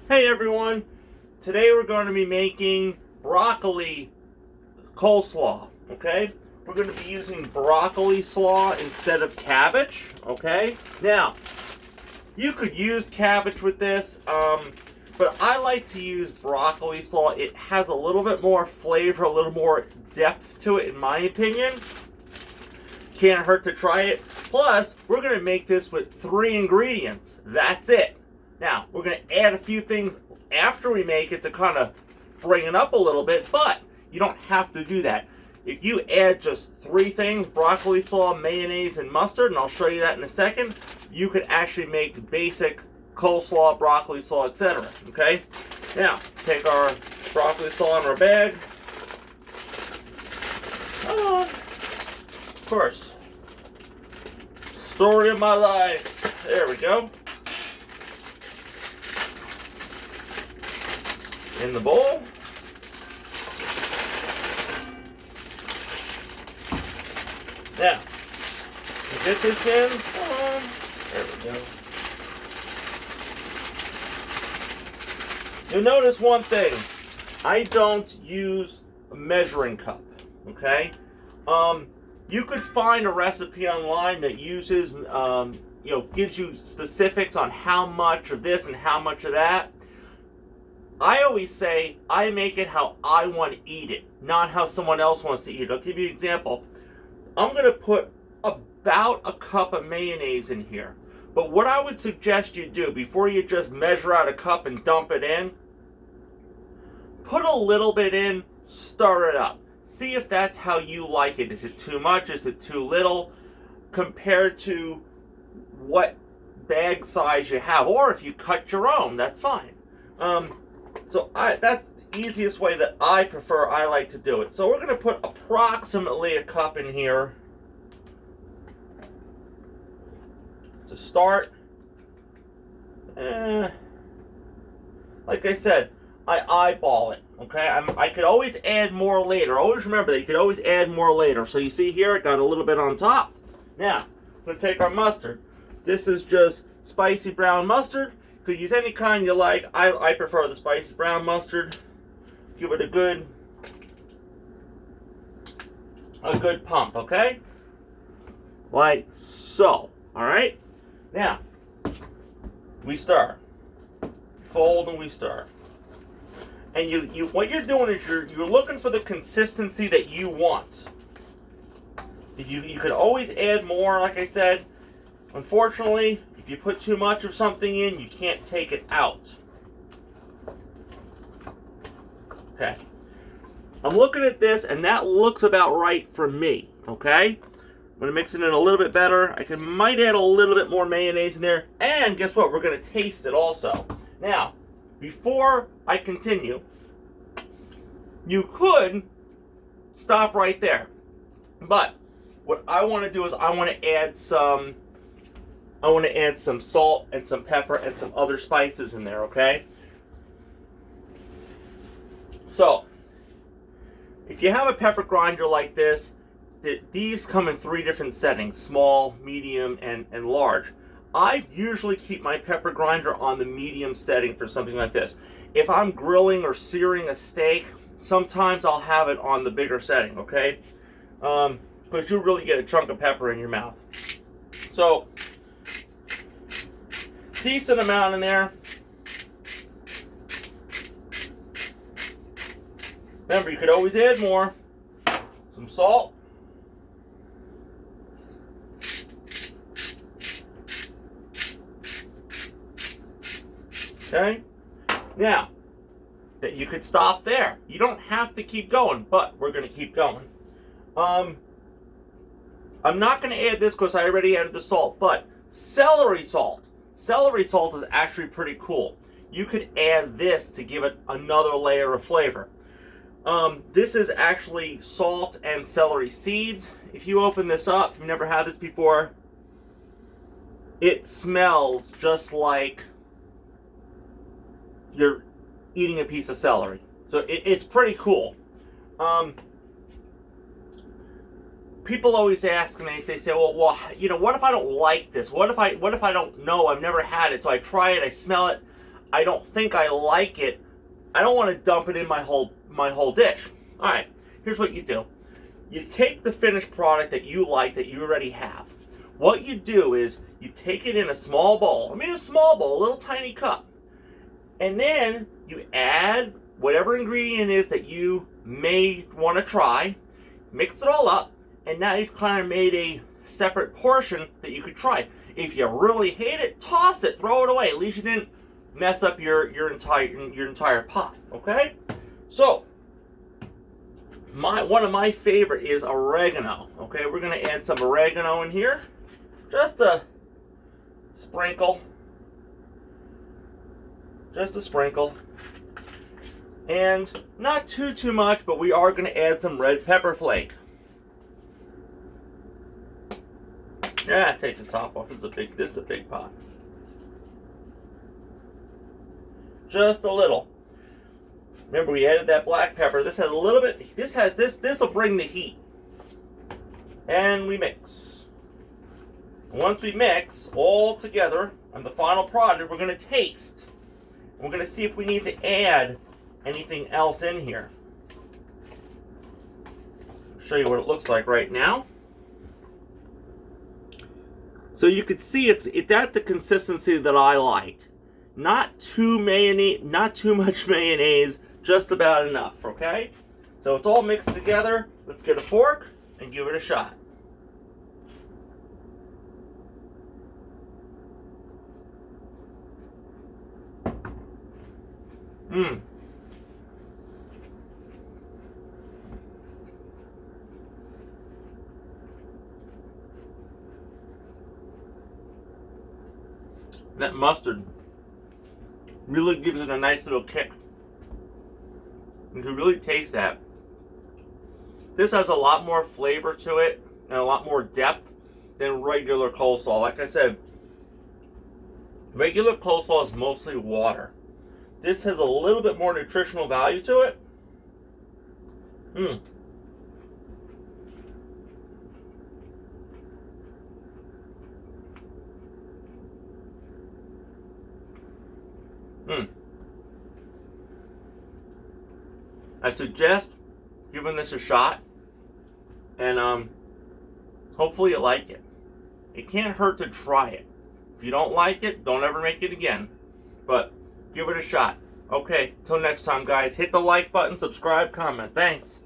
Hey everyone, today we're going to be making broccoli coleslaw, okay? We're going to be using broccoli slaw instead of cabbage, okay? Now, you could use cabbage with this, but I like to use broccoli slaw. It has a little bit more flavor, a little more depth to it in my opinion. Can't hurt to try it. Plus, we're going to make this with 3 ingredients. That's it. Now, we're going to add a few things after we make it to kind of bring it up a little bit, but you don't have to do that. If you add just 3 things, broccoli slaw, mayonnaise, and mustard, and I'll show you that in a second, you could actually make basic coleslaw, broccoli slaw, etc. Okay? Now, take our broccoli slaw in our bag. Of course. Story of my life. There we go. In the bowl. Now, get this in. There we go. You'll notice one thing. I don't use a measuring cup. Okay? You could find a recipe online that uses, gives you specifics on how much of this and how much of that. I always say I make it how I want to eat it, not how someone else wants to eat it. I'll give you an example. I'm going to put about a cup of mayonnaise in here. But what I would suggest you do before you just measure out a cup and dump it in, put a little bit in, stir it up. See if that's how you like it. Is it too much? Is it too little? Compared to what bag size you have. Or if you cut your own, that's fine. So that's the easiest way that I like to do it. So we're going to put approximately a cup in here to start. Like I said, I eyeball it. Okay, I could always add more later. Always remember that you could always add more later. So you see here, it got a little bit on top. Now, I'm going to take our mustard. This is just spicy brown mustard. You could use any kind you like. I prefer the spicy brown mustard. Give it a good pump, okay? Like so. Alright? Now, we stir. Fold and we stir. And what you're doing is you're looking for the consistency that you want. You could always add more, like I said. Unfortunately, if you put too much of something in, you can't take it out. Okay. I'm looking at this, and that looks about right for me. Okay? I'm going to mix it in a little bit better. Might add a little bit more mayonnaise in there. And guess what? We're going to taste it also. Now, before I continue, you could stop right there. But what I want to do is I want to add some salt and some pepper and some other spices in there, okay? So, if you have a pepper grinder like this, these come in 3 different settings: small, medium, and large. I usually keep my pepper grinder on the medium setting for something like this. If I'm grilling or searing a steak, sometimes I'll have it on the bigger setting, okay? Because you really get a chunk of pepper in your mouth. So, decent amount in there. Remember, you could always add more. Some salt. Okay? Now, that you could stop there. You don't have to keep going, but we're going to keep going. I'm not going to add this because I already added the salt, but celery salt. Celery salt is actually pretty cool. You could add this to give it another layer of flavor. This is actually salt and celery seeds. If you open this up, if you've never had this before, it smells just like you're eating a piece of celery. So it's pretty cool. people always ask me, they say, well, you know, what if I don't like this? What if I don't know? I've never had it, so I try it, I smell it. I don't think I like it, I don't want to dump it in my whole dish. All right, here's what you do. You take the finished product that you like, that you already have. What you do is you take it in a small bowl. I mean, a small bowl, a little tiny cup. And then you add whatever ingredient it is that you may want to try, mix it all up, and now you've kind of made a separate portion that you could try. If you really hate it, toss it, throw it away. At least you didn't mess up your entire pot. Okay? So one of my favorite is oregano. Okay, we're gonna add some oregano in here, just a sprinkle, and not too much, but we are gonna add some red pepper flake. Yeah, take the top off. This is a big pot. Just a little. Remember, we added that black pepper. This has a little bit. This will bring the heat. And we mix. Once we mix all together on the final product, we're going to taste. We're going to see if we need to add anything else in here. I'll show you what it looks like right now. So you can see it's at the consistency that I like. Not too much mayonnaise, just about enough, okay? So it's all mixed together. Let's get a fork and give it a shot. Mmm. That mustard really gives it a nice little kick. You can really taste that. This has a lot more flavor to it and a lot more depth than regular coleslaw. Like I said, regular coleslaw is mostly water. This has a little bit more nutritional value to it. Mmm. I suggest giving this a shot, and hopefully you like it. It can't hurt to try it. If you don't like it, don't ever make it again. But give it a shot. Okay, till next time, guys. Hit the like button, subscribe, comment. Thanks.